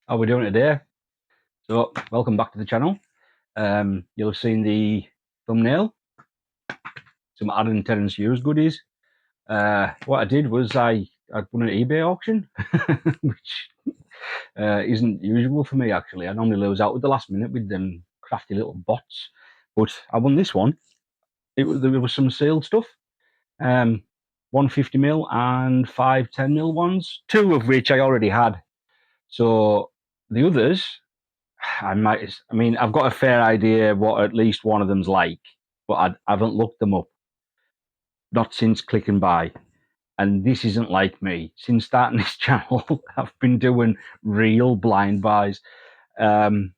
How are we doing today? So, welcome back to the channel. You'll have seen the thumbnail, some Adam Terence Hughes goodies. What I did was I won an eBay auction, which isn't usual for me actually. I normally lose out at the last minute with them crafty little bots, but I won this one. There was some sealed stuff, 150mm and 510mm ones, two of which I already had. So the others, I've got a fair idea what at least one of them's like, but I haven't looked them up, not since Click and Buy. And this isn't like me. Since starting this channel, I've been doing real blind buys because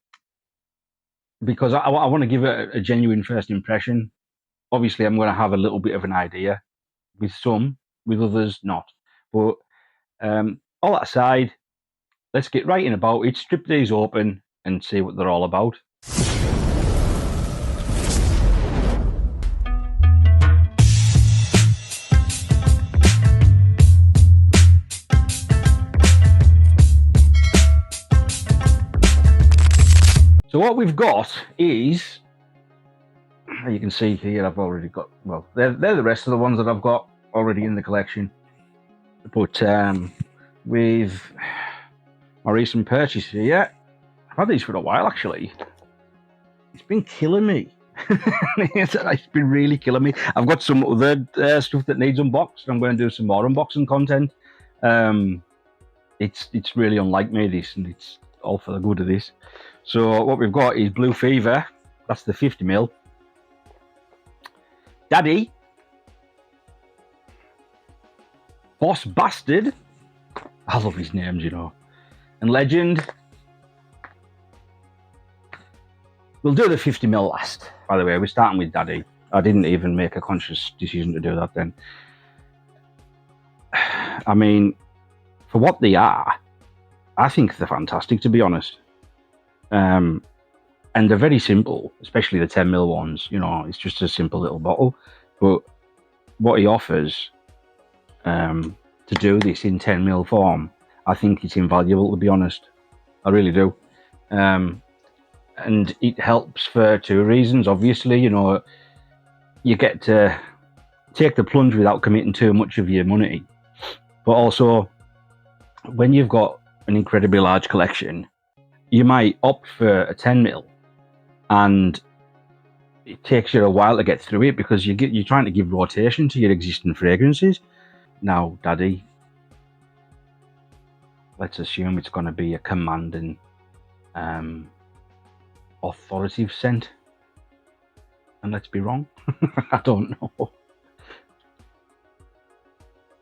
I want to give it a genuine first impression. Obviously, I'm going to have a little bit of an idea with some, with others, not. But all that aside, let's get right in about it, strip these open, and see what they're all about. So what we've got is, you can see here, I've already got, well, they're the rest of the ones that I've got already in the collection. But with my recent purchase here, I've had these for a while actually. It's been killing me. It's been really killing me. I've got some other stuff that needs unboxed. I'm going to do some more unboxing content. It's really unlike me, this, and it's all for the good of this. So what we've got is Blue Fever. That's the 50mm. Daddy. Boss Bastard. I love his names, you know. And Legend. We'll do the 50mm last. By the way, we're starting with Daddy. I didn't even make a conscious decision to do that then. I mean, for what they are, I think they're fantastic, to be honest. And they're very simple, especially the 10mm ones. You know, it's just a simple little bottle. But what he offers to do this in 10mm form, I think it's invaluable, to be honest. I really do. And it helps for two reasons. Obviously, you know, you get to take the plunge without committing too much of your money. But also, when you've got an incredibly large collection, you might opt for a 10mm, and it takes you a while to get through it because you're trying to give rotation to your existing fragrances. Now, Daddy, let's assume it's going to be a commanding, authoritative scent. And let's be wrong. I don't know.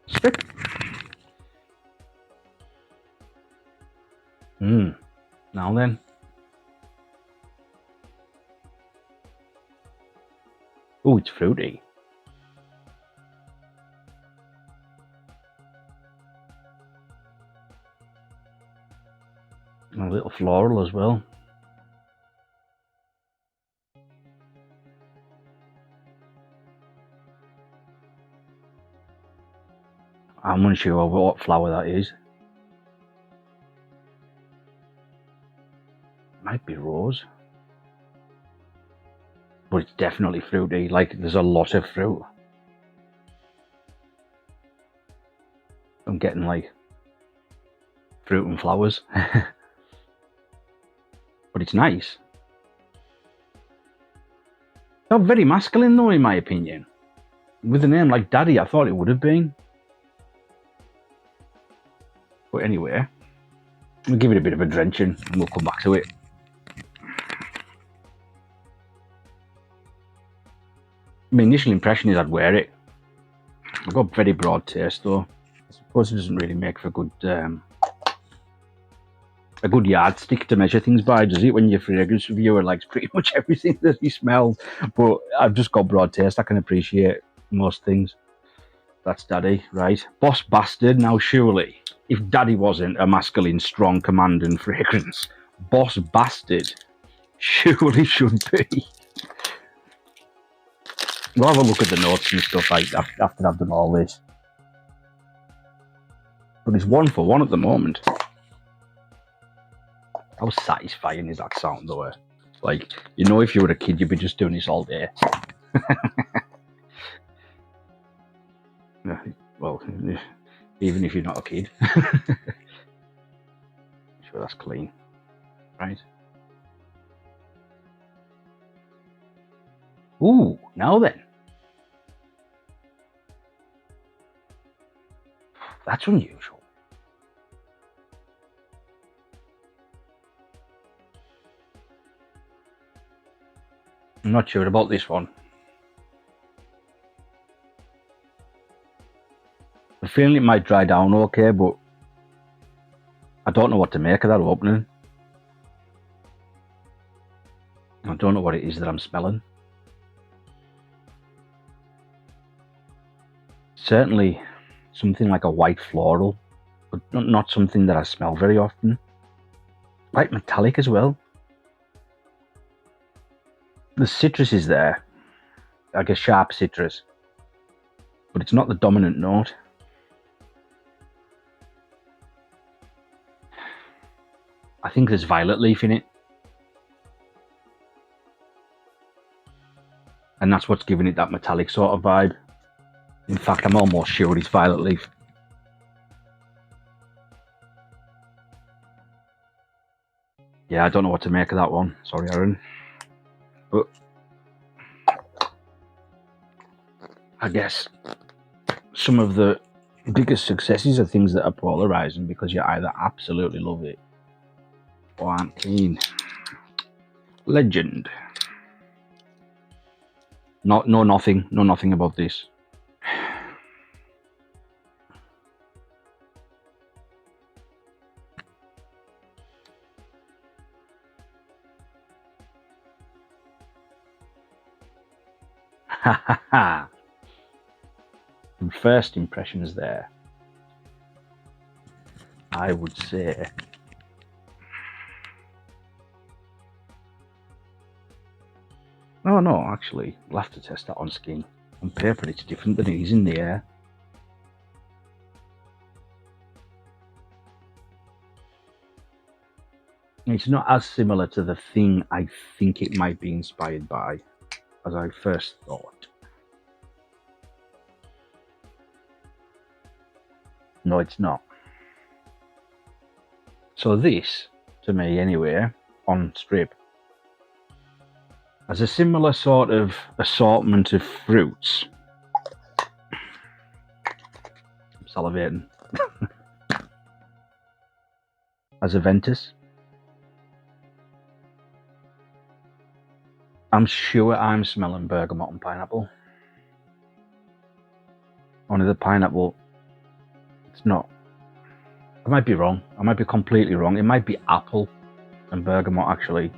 Spit. Now then. Oh, it's fruity. And a little floral as well. I'm unsure what flower that is. Might be rose. But it's definitely fruity. Like, there's a lot of fruit. I'm getting like fruit and flowers. But it's nice. Not very masculine though, in my opinion. With a name like Daddy, I thought it would have been. But anyway, we'll give it a bit of a drenching and we'll come back to it. My initial impression is I'd wear it. I've got very broad taste though. I suppose it doesn't really make for a good yardstick to measure things by, does it? When your fragrance reviewer likes pretty much everything that he smells. But I've just got broad taste. I can appreciate most things. That's Daddy, right? Boss Bastard. Now, surely, if Daddy wasn't a masculine, strong, commanding fragrance, Boss Bastard surely should be. We'll have a look at the notes and stuff like after I've done all this. But it's 1 for 1 at the moment. How satisfying is that sound though? Like, you know, if you were a kid, you'd be just doing this all day. Well, even if you're not a kid. Sure, that's clean, right? Ooh, now then. That's unusual. I'm not sure about this one. I'm feeling it might dry down okay, but I don't know what to make of that opening. I don't know what it is that I'm smelling. Certainly something like a white floral, but not something that I smell very often. Quite metallic as well. The citrus is there, like a sharp citrus, but it's not the dominant note. I think there's violet leaf in it. And that's what's giving it that metallic sort of vibe. In fact, I'm almost sure it's violet leaf. Yeah, I don't know what to make of that one. Sorry, Aaron. But I guess some of the biggest successes are things that are polarizing because you either absolutely love it or aren't keen. Legend. No nothing about this. Some first impressions there. I would say no, actually, we'll have to test that on skin. On paper, it's different than it is in the air. It's not as similar to the thing I think it might be inspired by as I first thought. No, it's not. So this, to me anyway, on strip, has a similar sort of assortment of fruits. I'm salivating. As a Ventus. I'm sure I'm smelling bergamot and pineapple. Only the pineapple, it's not. I might be wrong. I might be completely wrong. It might be apple and bergamot, actually.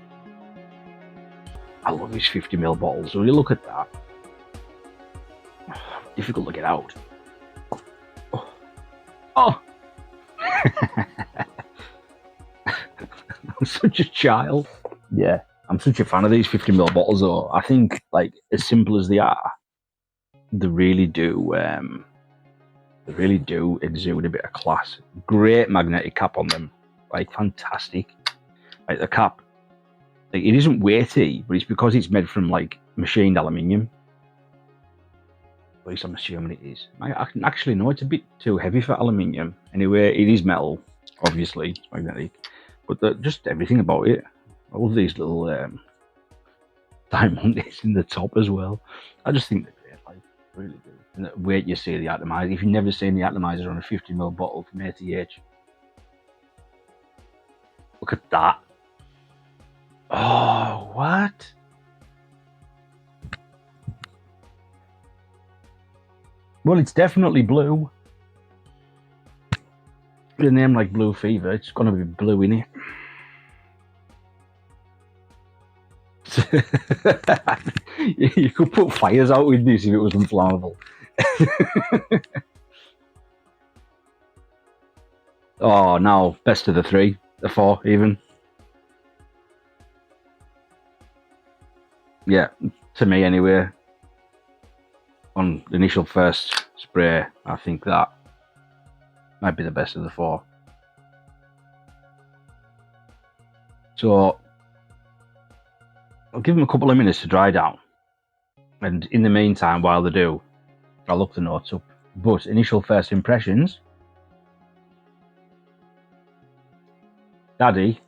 I love these 50ml bottles. When you look at that, difficult to get out. Oh! I'm such a child. Yeah, I'm such a fan of these 50ml bottles, though. I think, like, as simple as they are, they really do exude a bit of class. Great magnetic cap on them, like fantastic. Like the cap, like, it isn't weighty, but it's because it's made from like machined aluminium. At least I'm assuming it is. I can actually know it's a bit too heavy for aluminium. Anyway, it is metal, obviously, it's magnetic, but just everything about it. All of these little diamonds in the top as well. I just think they're great, like, really do. And wait, you see the atomizer. If you've never seen the atomizer on a 50ml bottle from ATH, look at that. Oh, what? Well, it's definitely blue. With a name like Blue Fever, it's going to be blue in it. You could put fires out with this if it was inflammable. Oh, no, best of the three, the four, even. Yeah, to me anyway. On the initial first spray, I think that might be the best of the four. So I'll give them a couple of minutes to dry down. And in the meantime, while they do, I'll look the notes up. But initial first impressions, Daddy.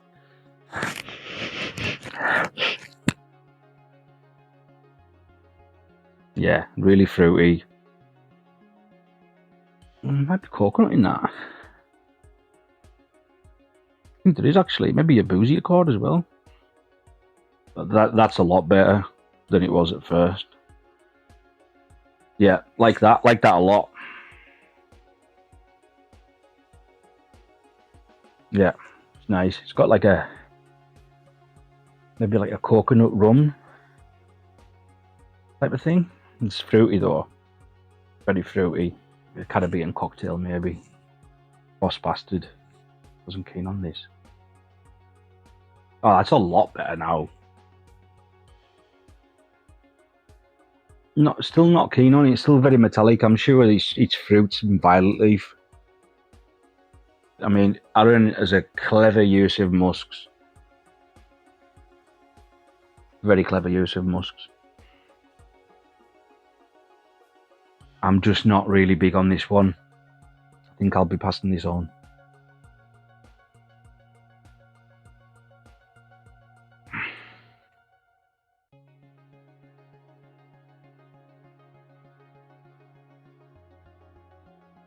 Yeah, really fruity. Might be coconut in that. I think there is actually. Maybe a boozy accord as well. But that's a lot better than it was at first. Yeah, like that a lot. Yeah, it's nice. It's got like maybe like a coconut rum type of thing. It's fruity though, very fruity. A Caribbean cocktail maybe. Boss Bastard. Wasn't keen on this. Oh, that's a lot better now. Still not keen on it. It's still very metallic. I'm sure it's fruits and violet leaf. I mean, Aaron has a clever use of musks. Very clever use of musks. I'm just not really big on this one. I think I'll be passing this on.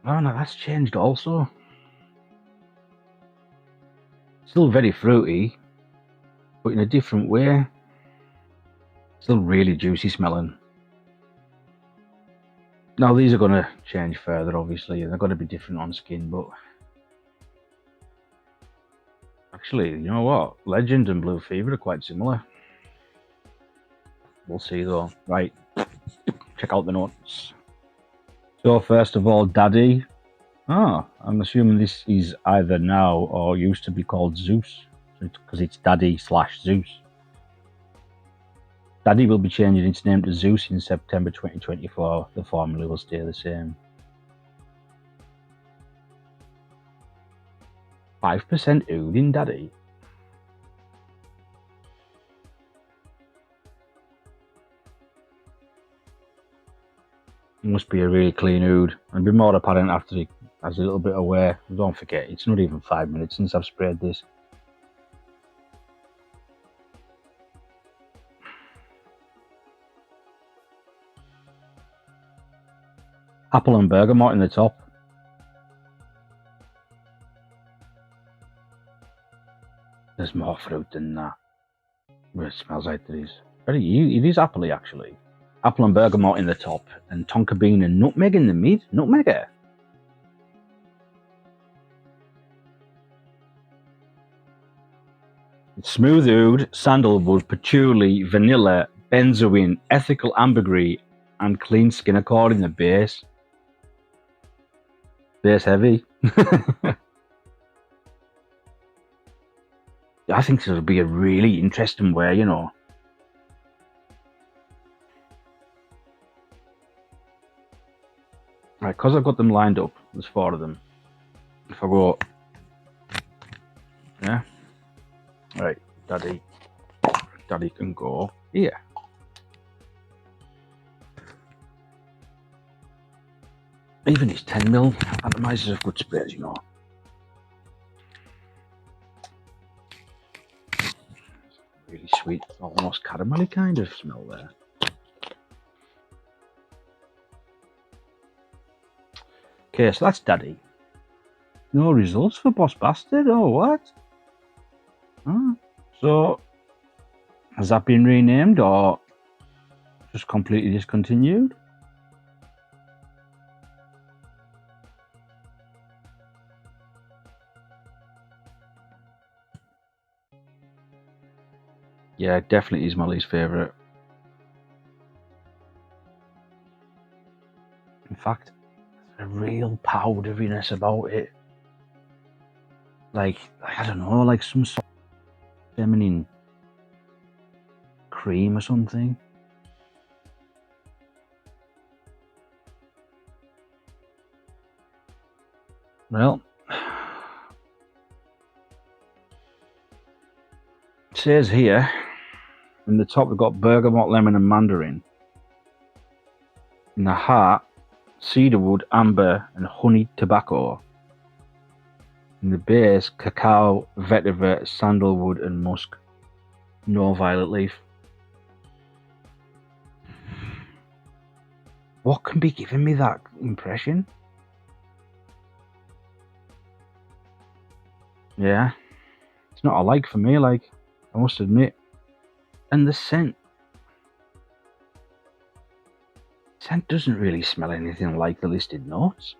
Oh no, that's changed also. Still very fruity, but in a different way. Still really juicy smelling. Now these are going to change further, obviously, and they're going to be different on skin, but actually, you know what? Legend and Blue Fever are quite similar. We'll see though. Right, check out the notes. So first of all, Daddy. I'm assuming this is either now or used to be called Zeus, because it's Daddy/Zeus. Daddy will be changing its name to Zeus in September 2024. The formula will stay the same. 5% oud in Daddy. It must be a really clean oud. It'll be more apparent after it has a little bit of wear. Don't forget, it's not even 5 minutes since I've sprayed this. Apple and bergamot in the top. There's more fruit than that. Well, it smells like there is. It is appley actually. Apple and bergamot in the top, and tonka bean and nutmeg in the mid. Nutmegger. It's smooth oud, sandalwood, patchouli, vanilla, benzoin, ethical ambergris, and clean skin accord in the base. Base heavy. I think this will be a really interesting way, you know. Right, because I've got them lined up, there's 4 of them. If I go, yeah, right, Daddy can go here. Even his 10mm atomizers are good sprays, you know. Really sweet, almost caramelly kind of smell there. Okay, so that's Daddy. No results for Boss Bastard? Oh, what? Huh? So, has that been renamed or just completely discontinued? Yeah, it definitely is my least favourite. In fact, there's a real powderiness about it. Like, I don't know, like some sort of feminine cream or something. Well, says here, in the top we've got bergamot, lemon and mandarin. In the heart, cedarwood, amber and honey tobacco. In the base, cacao, vetiver, sandalwood and musk. No violet leaf. What can be giving me that impression? Yeah. It's not a like for me, like, I must admit. And the scent. Scent doesn't really smell anything like the listed notes.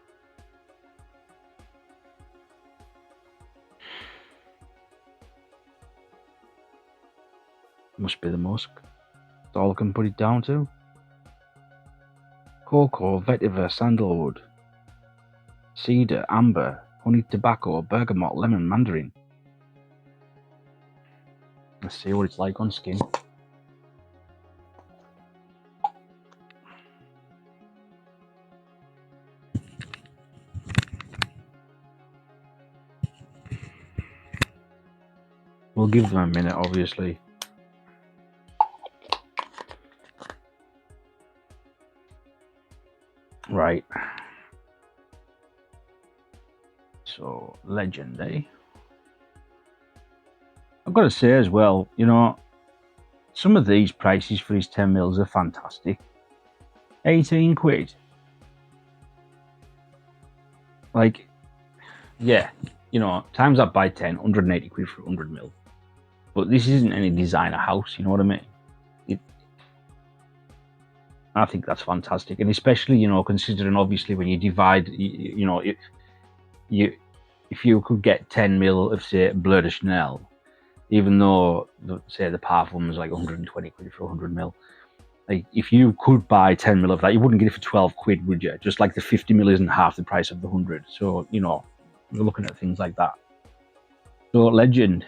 Must be the musk. That's all I can put it down to. Cocoa, vetiver, sandalwood, cedar, amber, honey tobacco, bergamot, lemon, mandarin. Let's see what it's like on skin. We'll give them a minute, obviously. Right. So, legend, eh? I've got to say as well, you know, some of these prices for his 10 mils are fantastic. 18 quid. Like, yeah, you know, times that by 10, 180 quid for 100 mil. But this isn't any designer house, you know what I mean? I think that's fantastic. And especially, you know, considering obviously when you divide, you know, if you could get 10 mil of, say, Bleu de Chanel, even though, say, the parfum is like 120 quid for 100 mil, like, if you could buy 10 mil of that, you wouldn't get it for 12 quid, would you? Just like the 50 mil isn't half the price of the 100. So, you know, we're looking at things like that. So, legend.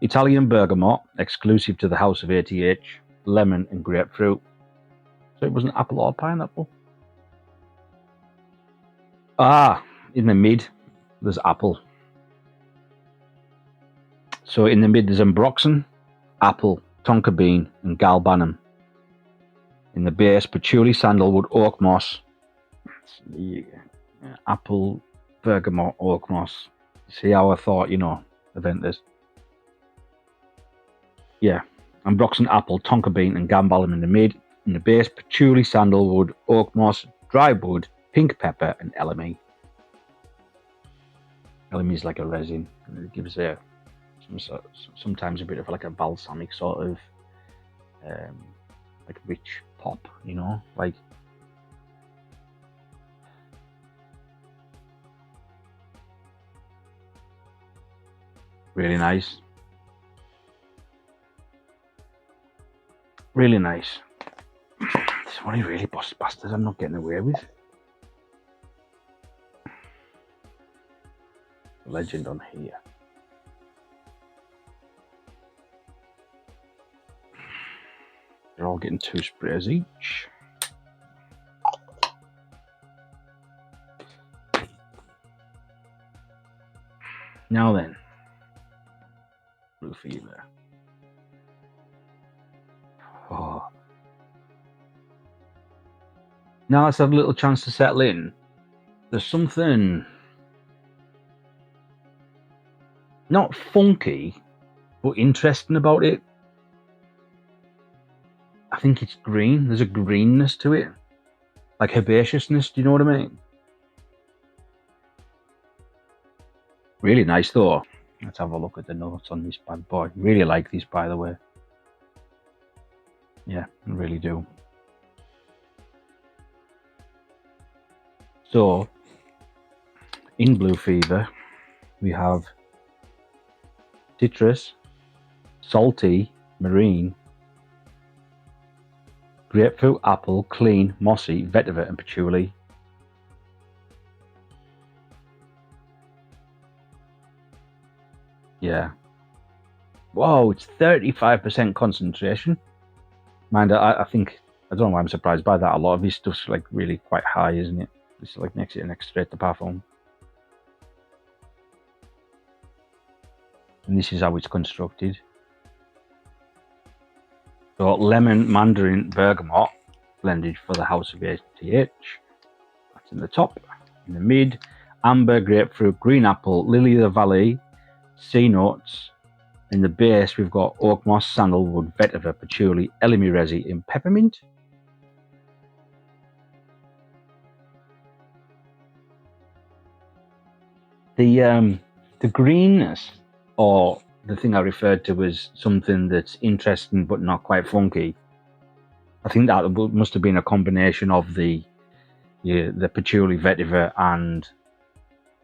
Italian bergamot, exclusive to the House of ATH, lemon and grapefruit. So it wasn't apple or pineapple. Ah, in the mid, there's apple. So in the mid, there's ambroxan, apple, tonka bean, and galbanum. In the base, patchouli, sandalwood, oak moss, apple, bergamot, oak moss. See how I thought, you know, event this. Yeah, ambroxan, apple, tonka bean, and galbanum in the mid. In the base, patchouli, sandalwood, oak moss, dry wood, pink pepper, and LME. LME is like a resin. It gives sometimes a bit of like a balsamic sort of like rich pop, you know, like really nice. Really nice. It's one of really boss bastards I'm not getting away with. Legend on here. They're all getting 2 sprays each. Now then, Blue Fever. Oh. Now let's have a little chance to settle in. There's something not funky, but interesting about it. I think it's green. There's a greenness to it, like herbaceousness. Do you know what I mean? Really nice though. Let's have a look at the notes on this bad boy. Really like these, by the way. Yeah, I really do. So, in Blue Fever, we have citrus, salty, marine, grapefruit, apple, clean, mossy, vetiver, and patchouli. Yeah. Whoa, it's 35% concentration. Mind, I think I don't know why I'm surprised by that. A lot of his stuff's like really quite high, isn't it? It's like makes it an extra straight to parfum. And this is how it's constructed. So lemon, mandarin, bergamot, blended for the House of ATH. That's in the top. In the mid, amber, grapefruit, green apple, lily of the valley, sea notes. In the base, we've got oak moss, sandalwood, vetiver, patchouli, elemi resi, and peppermint. The greenness, or the thing I referred to as something that's interesting but not quite funky. I think that must have been a combination of the patchouli, vetiver, and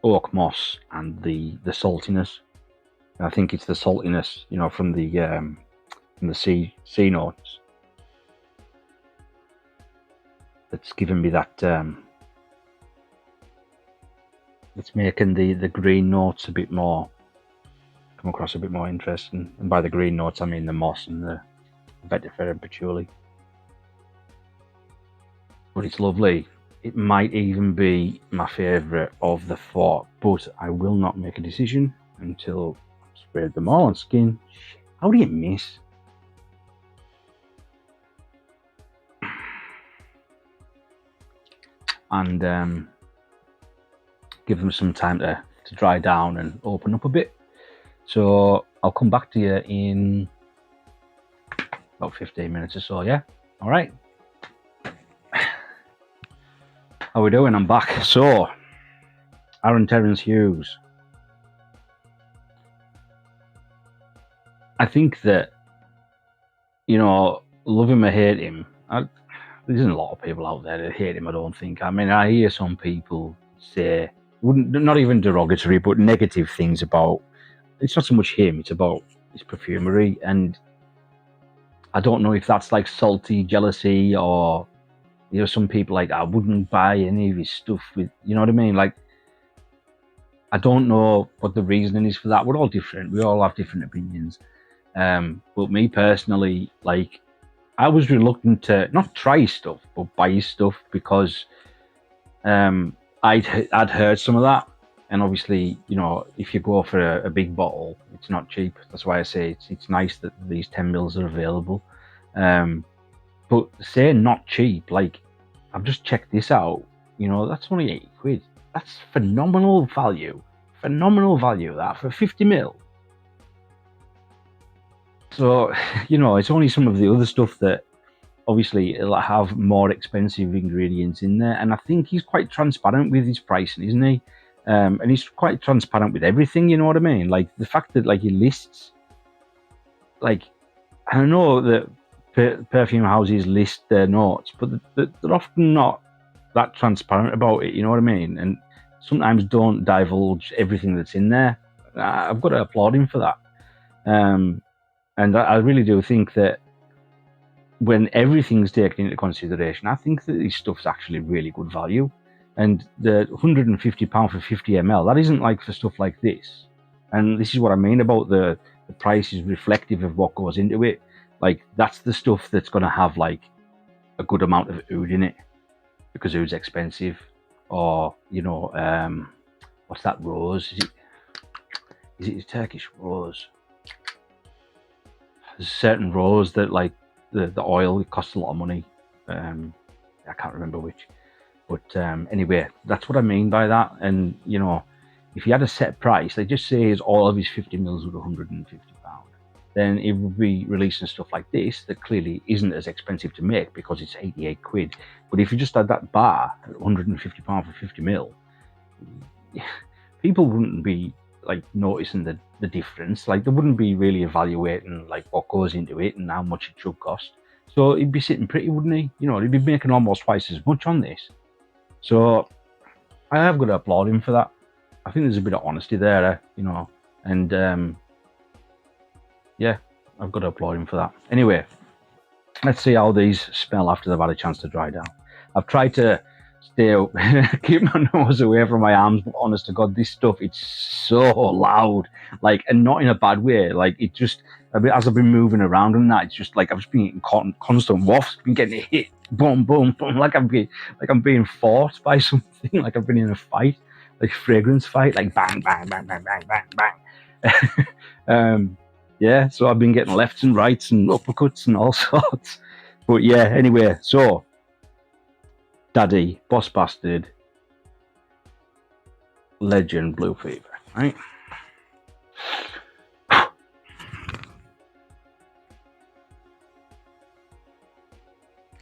oak moss, and the saltiness. And I think it's the saltiness, from the sea notes that's given me that. It's making the green notes a bit more come across a bit more interesting. And by the green notes, I mean the moss and the vetiver and patchouli. But it's lovely. It might even be my favourite of the four, but I will not make a decision until I've sprayed them all on skin. How do you miss? And give them some time to dry down and open up a bit. So I'll come back to you in about 15 minutes or so, yeah? All right. How we doing? I'm back. So, Terence Hughes. I think that, love him or hate him, there isn't a lot of people out there that hate him, I don't think. I mean, I hear some people say, not even derogatory, but negative things about, it's not so much him, it's about his perfumery. And I don't know if that's like salty jealousy, or, some people like, I wouldn't buy any of his stuff with, you know what I mean? Like, I don't know what the reasoning is for that. We're all different. We all have different opinions. But me personally, like, I was reluctant to not try stuff, but buy stuff because I'd heard some of that. And obviously, if you go for a big bottle, it's not cheap. That's why I say it's nice that these 10 mils are available. But saying not cheap, like, I've just checked this out. That's only 80 quid. That's phenomenal value. Phenomenal value, that, for 50 mil. So, it's only some of the other stuff that obviously it'll have more expensive ingredients in there. And I think he's quite transparent with his pricing, isn't he? And he's quite transparent with everything, you know what I mean? Like, the fact that, like, he lists, like, I know that perfume houses list their notes, but they're often not that transparent about it, you know what I mean? And sometimes don't divulge everything that's in there. I've got to applaud him for that. And I really do think that when everything's taken into consideration, I think that this stuff's actually really good value. And the £150 for 50 ml, that isn't like for stuff like this. And this is what I mean about the price is reflective of what goes into it. Like, that's the stuff that's going to have like a good amount of oud in it, because oud's expensive. Or, what's that rose? Is it a Turkish rose? There's a certain rose that, like, the oil, it costs a lot of money. I can't remember which. But anyway, that's what I mean by that. And, if he had a set price, they just say all of his 50 mils with £150, then it would be releasing stuff like this that clearly isn't as expensive to make because it's 88 quid. But if you just had that bar at £150 for 50 mil, people wouldn't be like noticing the difference. Like, they wouldn't be really evaluating like what goes into it and how much it should cost. So he'd be sitting pretty, wouldn't he? He'd be making almost twice as much on this. So I have got to applaud him for that. I think there's a bit of honesty there, and yeah, I've got to applaud him for that. Anyway, let's see how these smell after they've had a chance to dry down. I've tried to keep my nose away from my arms, but honest to God, this stuff, it's so loud, like, and not in a bad way. Like, it just, as I've been moving around and that, it's just like I've just been getting constant wafts, been getting hit, boom, boom, boom, like I'm being fought by something, like I've been in a fight, like fragrance fight, like bang, bang, bang, bang, bang, bang, bang. Yeah, so I've been getting lefts and rights and uppercuts and all sorts. But yeah, anyway, so Daddy, Boss Bastard, Legend, Blue Fever, right?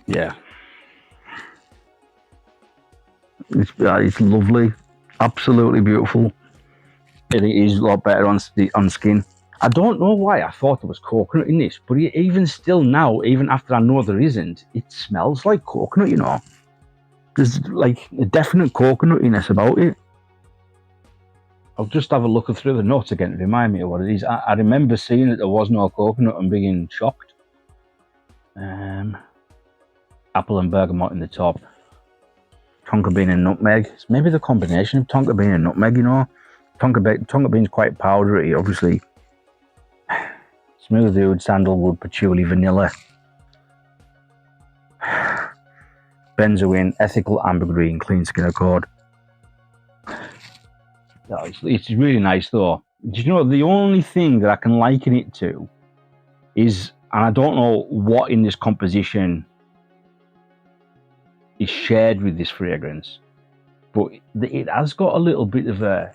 Yeah, it's lovely, absolutely beautiful. It is a lot better on skin. I don't know why I thought there was coconut in this, but even still now, even after I know there isn't, it smells like coconut, you know. There's like a definite coconutiness about it. I'll just have a look through the notes again to remind me of what it is. I remember seeing that there was no coconut and being shocked. Apple and bergamot in the top. Tonka bean and nutmeg. It's maybe the combination of tonka bean and nutmeg, you know. Tonka bean's quite powdery, obviously. Smooth oud, sandalwood, patchouli, vanilla. Benzoin, ethical ambergris, clean skin accord. It's really nice though. Do you know the only thing that I can liken it to is, and I don't know what in this composition is shared with this fragrance, but it has got a little bit of a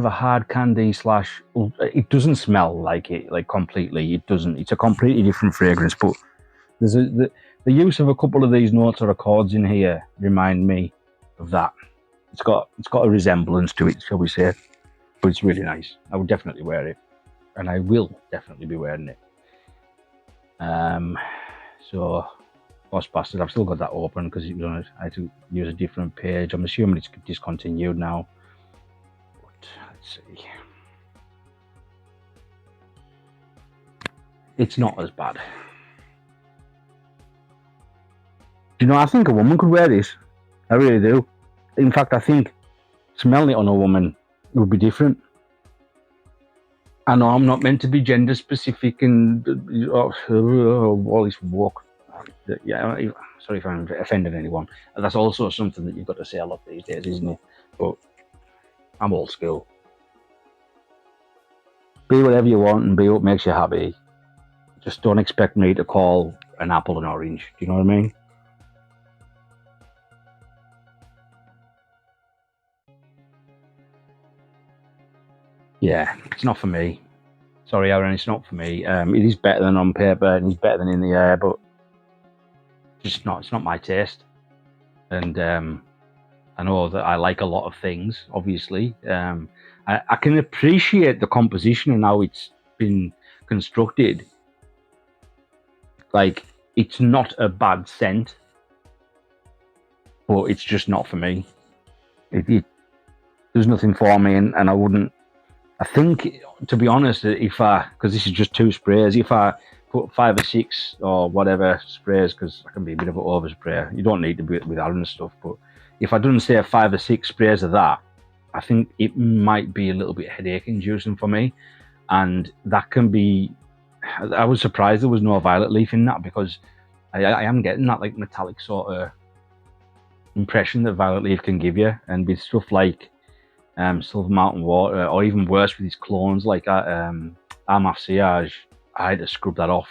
hard candy slash. It doesn't smell like it, like completely. It doesn't. It's a completely different fragrance, but there's the use of a couple of these notes or accords in here remind me of that. It's got a resemblance to it, shall we say? But it's really nice. I would definitely wear it, and I will definitely be wearing it. So, Boss Bastard, I've still got that open because I had to use a different page. I'm assuming it's discontinued now. But let's see. It's not as bad. Do you know, I think a woman could wear this. I really do. In fact, I think smelling it on a woman would be different. I know I'm not meant to be gender specific and all this work. Yeah, sorry if I'm offending anyone. That's also something that you've got to say a lot these days, isn't it? But I'm old school. Be whatever you want and be what makes you happy. Just don't expect me to call an apple an orange. Do you know what I mean? Yeah, it's not for me. Sorry, Aaron, it's not for me. It is better than on paper and it's better than in the air, but just not. It's not my taste. And I know that I like a lot of things. Obviously, I can appreciate the composition and how it's been constructed. Like, it's not a bad scent, but it's just not for me. There's nothing for me, and I wouldn't. I think, to be honest, because this is just 2 sprays, if I put 5 or 6 or whatever sprays, because I can be a bit of an oversprayer. You don't need to be with Aaron stuff, but if I didn't say 5 or 6 sprays of that, I think it might be a little bit headache inducing for me, and that can be. I was surprised there was no violet leaf in that because I am getting that like metallic sort of impression that violet leaf can give you, and with stuff like Silver Mountain Water, or even worse with his clones like Armaf Sillage, I had to scrub that off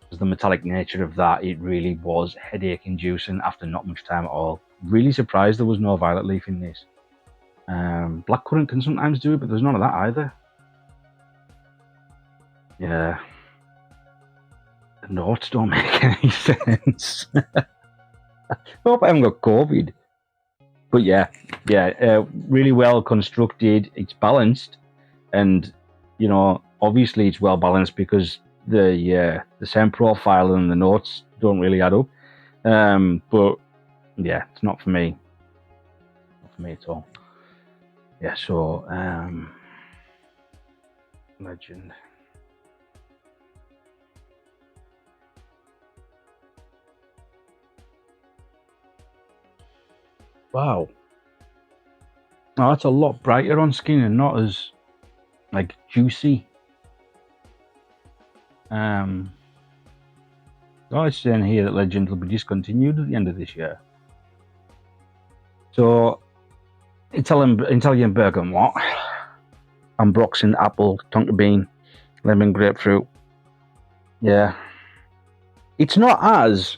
because the metallic nature of that, it really was headache inducing after not much time at all. Really surprised there was no violet leaf in this. Blackcurrant can sometimes do it, but there's none of that either. Yeah. The notes don't make any sense. I hope I haven't got COVID. But yeah, really well constructed. It's balanced, and obviously it's well balanced because the scent profile and the notes don't really add up. But yeah, it's not for me. Not for me at all. Yeah, so Legend. Wow. Oh, that's a lot brighter on skin and not as like juicy. Oh, it's saying here that Legend will be discontinued at the end of this year. So, Italian bergamot, ambroxan, apple, tonka bean, lemon, grapefruit. Yeah. It's not as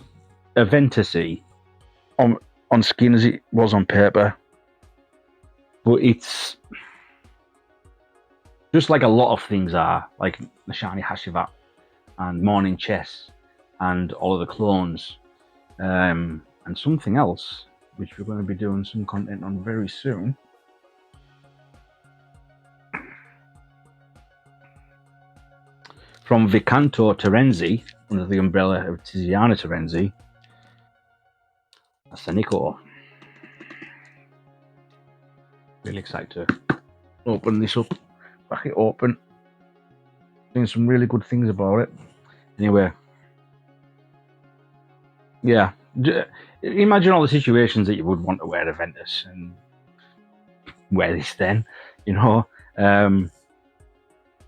Aventus-y on skin as it was on paper, but it's just like a lot of things are, like the Shiny Hashivat and Morning Chess and all of the clones, and something else, which we're going to be doing some content on very soon. From Vicanto Terenzi, under the umbrella of Tiziana Terenzi, that's the Nico. Really excited to open this up, crack it open. Doing some really good things about it. Anyway, yeah. Imagine all the situations that you would want to wear a Ventus and wear this then, you know.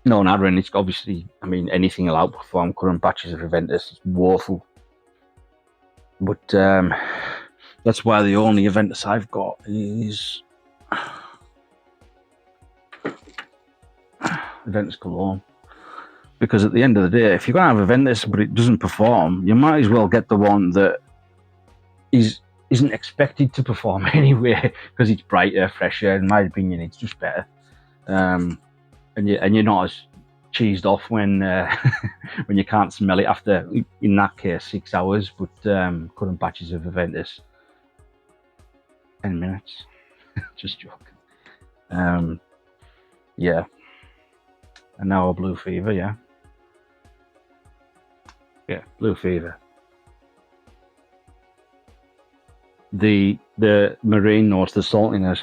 No, Adren, it's obviously, I mean, anything will outperform current batches of Aventus. It's woeful. But that's why the only Aventus I've got is Aventus Cologne. Because at the end of the day, if you're going to have Aventus but it doesn't perform, you might as well get the one that isn't expected to perform anyway, because it's brighter, fresher. In my opinion, it's just better. And you're not as cheesed off when when you can't smell it after, in that case, 6 hours. But current batches of Aventus, 10 minutes. Just joking. Yeah. And now a Blue Fever, yeah. Yeah, Blue Fever. The marine notes, the saltiness,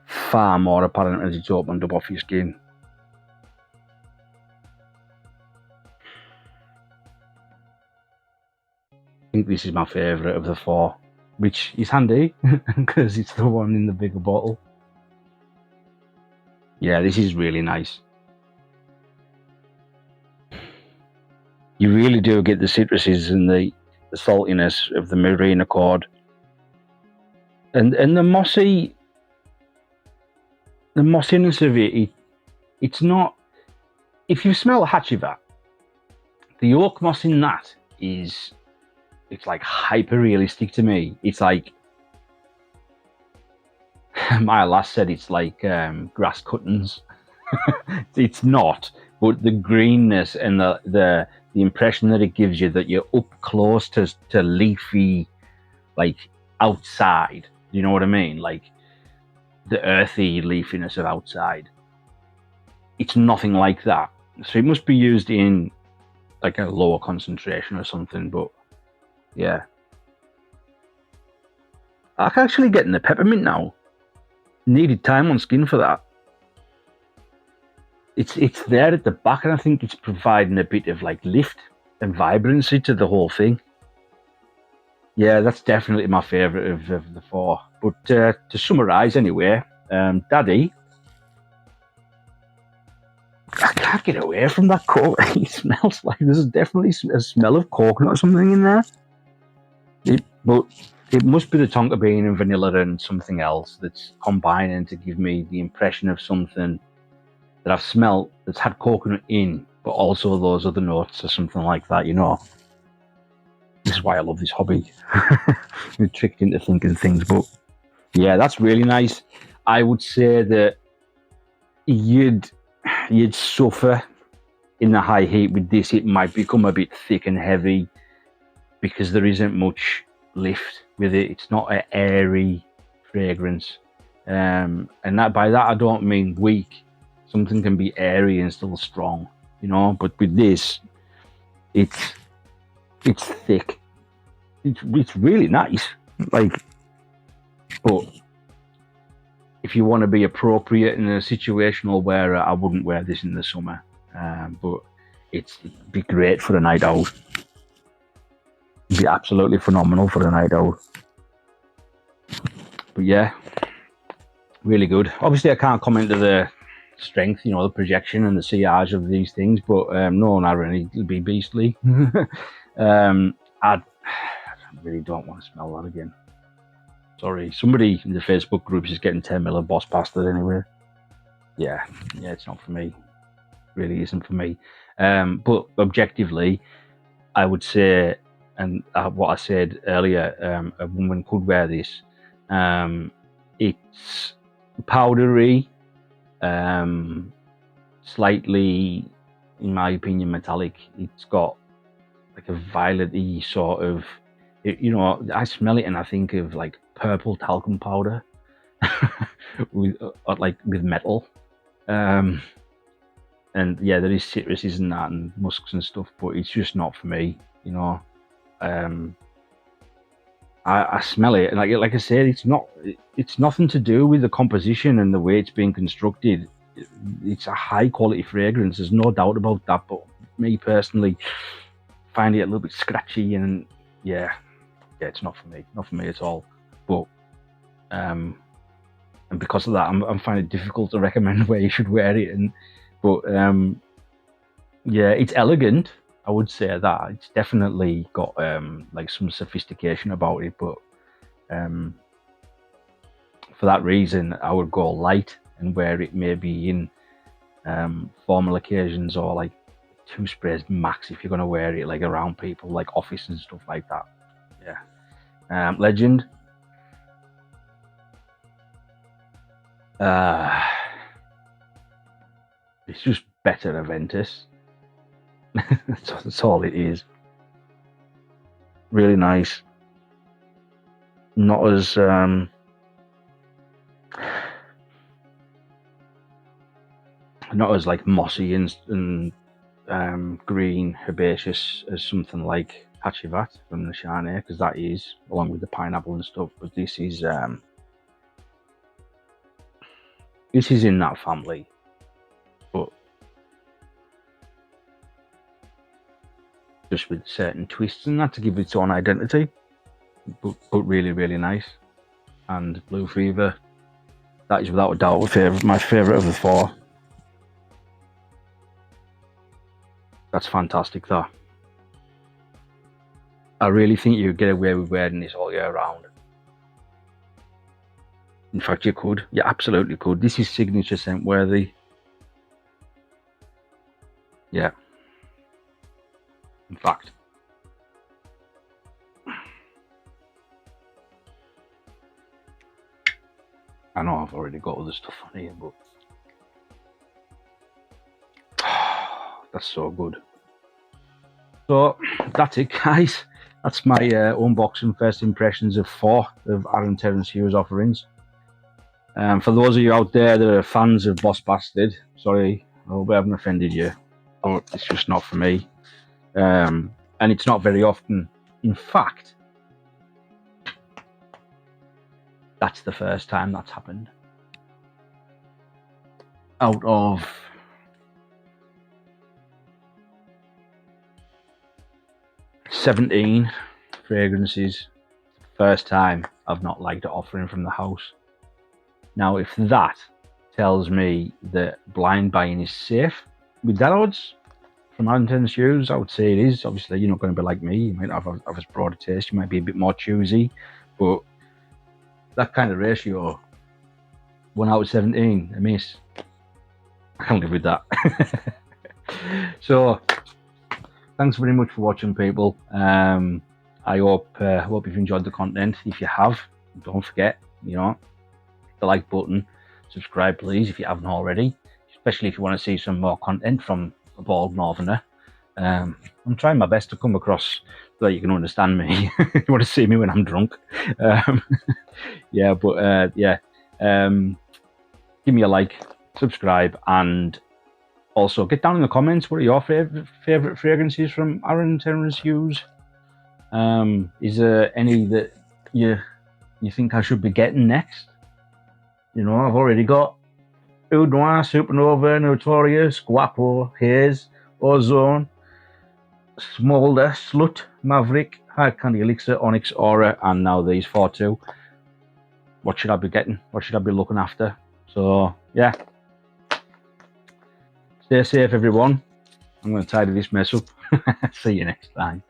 far more apparent as it's opened up off your skin. I think this is my favourite of the 4, which is handy because it's the one in the bigger bottle. Yeah, this is really nice. You really do get the citruses and the saltiness of the marine accord, and the mossiness of it. It's not. If you smell Hachivat, the oak moss in that it's like hyper realistic to me. It's like my last said it's like grass cuttings. It's not, but the greenness and the impression that it gives you that you're up close to leafy, like outside. You know what I mean? Like the earthy leafiness of outside. It's nothing like that. So it must be used in like a lower concentration or something. But yeah, I can actually get in the peppermint now. Needed time on skin for that. It's there at the back, and I think it's providing a bit of like lift and vibrancy to the whole thing. Yeah, that's definitely my favourite of the 4. But to summarise anyway, Daddy, I can't get away from that coconut. It smells like there's definitely a smell of coconut or something in there. But it must be the tonka bean and vanilla and something else that's combining to give me the impression of something that I've smelled that's had coconut in, but also those other notes or something like that, you know. This is why I love this hobby. You're tricked into thinking things, but yeah, that's really nice. I would say that you'd suffer in the high heat with this. It might become a bit thick and heavy because there isn't much lift with it. It's not an airy fragrance, and that by that I don't mean weak. Something can be airy and still strong, you know. But with this, it's thick. It's really nice. Like, but if you want to be appropriate in a situational wear, I wouldn't wear this in the summer. But it'd be great for a night out. It'd be absolutely phenomenal for a night out. But yeah, really good. Obviously, I can't comment to the strength, the projection and the sillage of these things. But no, not really. It'll be beastly. I really don't want to smell that again. Sorry, somebody in the Facebook group is getting 10 mil of Boss Bastard anyway. Yeah, it's not for me. Really isn't for me. But objectively, I would say, and what I said earlier, a woman could wear this. It's powdery, slightly, in my opinion, metallic. It's got like a violet-y sort of, I smell it and I think of like purple talcum powder with metal. And yeah, there is citruses and that and musks and stuff, but it's just not for me. I smell it, and like I said, it's nothing to do with the composition and the way it's being constructed. It's a high quality fragrance. There's no doubt about that. But me personally, find it a little bit scratchy, and yeah, it's not for me at all. But and because of that, I'm finding it difficult to recommend where you should wear it. But yeah, it's elegant. I would say that it's definitely got like some sophistication about it, but for that reason, I would go light and wear it maybe in formal occasions, or like 2 sprays max if you're going to wear it like around people, like office and stuff like that. Yeah. Legend. It's just better Aventus. That's all it is. Really nice. Not as like mossy and green herbaceous as something like Hachivat from the Chardonnay, because that is, along with the pineapple and stuff. But this is in that family, but just with certain twists and that to give it its own identity. But really, really nice. And Blue Fever, that is without a doubt my favourite of the 4. That's fantastic, though. I really think you could get away with wearing this all year round. In fact, you could. You absolutely could. This is signature scent worthy. Yeah. In fact. I know I've already got other stuff on here, but that's so good. So that's it, guys. That's my unboxing first impressions of 4 of Aaron Terence Hughes offerings. For those of you out there that are fans of Boss Bastard, sorry, I hope I haven't offended you. Oh, it's just not for me. And it's not very often. In fact, that's the first time that's happened. Out of 17 fragrances, first time I've not liked an offering from the house. Now, if that tells me that blind buying is safe, with that odds from Aaron Terence Hughes, I would say it is. Obviously, you're not going to be like me. You might have a broader taste. You might be a bit more choosy, but that kind of ratio, 1 out of 17, a miss. I can live with that. So, thanks very much for watching, people. I hope you've enjoyed the content. If you have, don't forget, hit the like button, subscribe please if you haven't already, especially if you want to see some more content from a bald northerner. I'm trying my best to come across so that you can understand me. You want to see me when I'm drunk. Yeah, but give me a like, subscribe, and also get down in the comments, what are your favorite fragrances from Aaron Terence Hughes? Is there any that you think I should be getting next? I've already got Oud Noir, Supernova, Notorious, Guapo, Haze, Ozone, Smolder, Slut, Maverick, High Candy Elixir, Onyx, Aura, and now these 4 too. What should I be getting? What should I be looking after? So yeah, Stay safe, everyone. I'm going to tidy this mess up. See you next time.